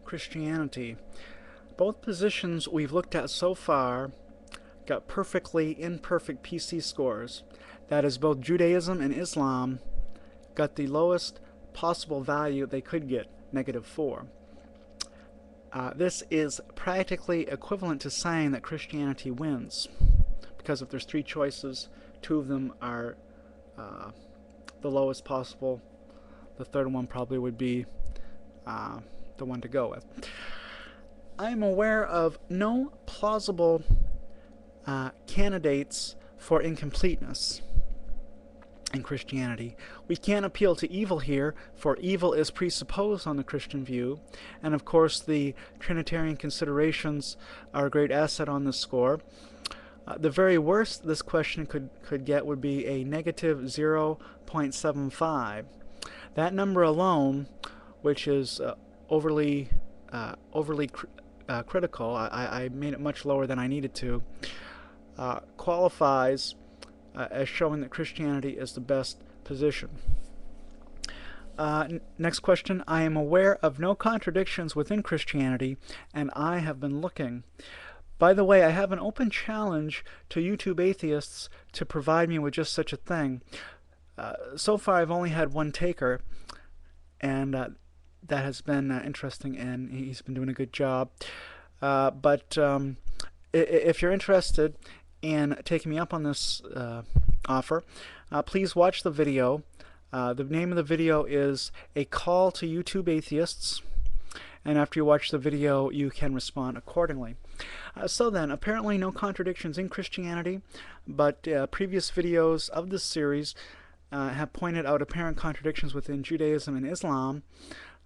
Christianity. Both positions we've looked at so far got perfectly imperfect PC scores. That is, both Judaism and Islam got the lowest possible value they could get, -4. This is practically equivalent to saying that Christianity wins, because if there's 3 choices, 2 of them are the lowest possible. The third one probably would be the one to go with. I am aware of no plausible candidates for incompleteness in Christianity. We can't appeal to evil here, for evil is presupposed on the Christian view, and of course the Trinitarian considerations are a great asset on this score. The very worst this question could get would be a -0.75. That number alone, which is overly critical, I made it much lower than I needed to, qualifies as showing that Christianity is the best position. Next question. I am aware of no contradictions within Christianity, and I have been looking. By the way, I have an open challenge to YouTube atheists to provide me with just such a thing. So far I've only had one taker, and that has been interesting, and he's been doing a good job. But if you're interested in taking me up on this offer, please watch the video. The name of the video is A Call to YouTube Atheists, and after you watch the video you can respond accordingly. So then, apparently no contradictions in Christianity, but previous videos of this series have pointed out apparent contradictions within Judaism and Islam.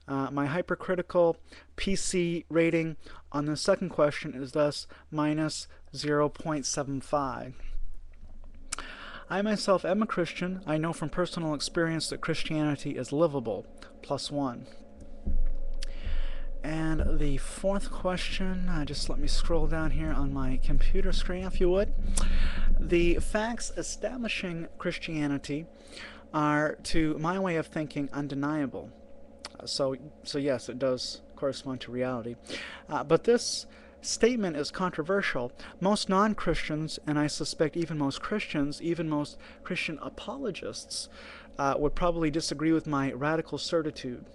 My hypercritical PC rating on the second question is thus -0.75. I myself am a Christian. I know from personal experience that Christianity is livable, +1. And the fourth question, just let me scroll down here on my computer screen if you would. The facts establishing Christianity are, to my way of thinking, undeniable. So yes, it does correspond to reality. But this statement is controversial. Most non-Christians, and I suspect even most Christians, even most Christian apologists, would probably disagree with my radical certitude.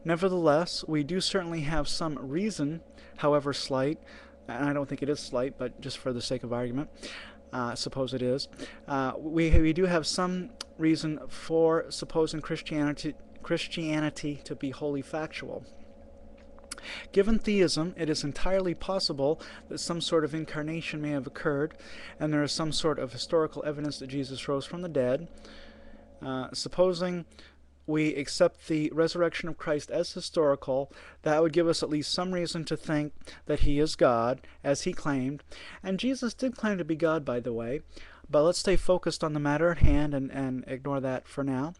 Nevertheless, we do certainly have some reason, however slight, and I don't think it is slight, but just for the sake of argument, suppose it is, we do have some reason for supposing Christianity to be wholly factual. Given theism, it is entirely possible that some sort of incarnation may have occurred, and there is some sort of historical evidence that Jesus rose from the dead. Supposing we accept the resurrection of Christ as historical, that would give us at least some reason to think that he is God, as he claimed. And Jesus did claim to be God, by the way, but let's stay focused on the matter at hand and ignore that for now.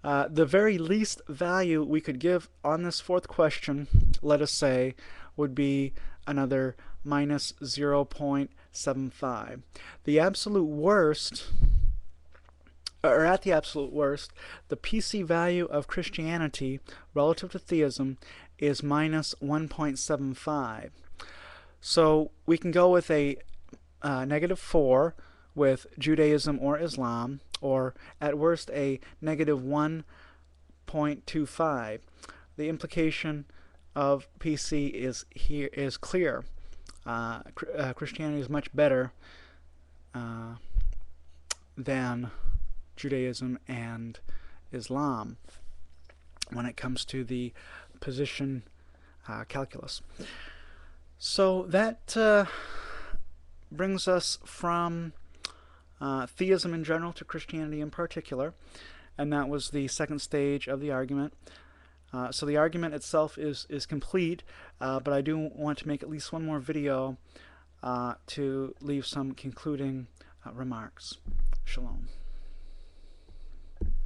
The very least value we could give on this fourth question, let us say, would be another -0.75. The absolute worst, or at the absolute worst, the PC value of Christianity relative to theism is -1.75. So we can go with a -4 with Judaism or Islam, or at worst a -1.25. The implication of PC is clear. Christianity is much better than Judaism and Islam when it comes to the position calculus. So that brings us from theism in general to Christianity in particular, and that was the second stage of the argument. So the argument itself is complete, but I do want to make at least one more video to leave some concluding remarks. Shalom.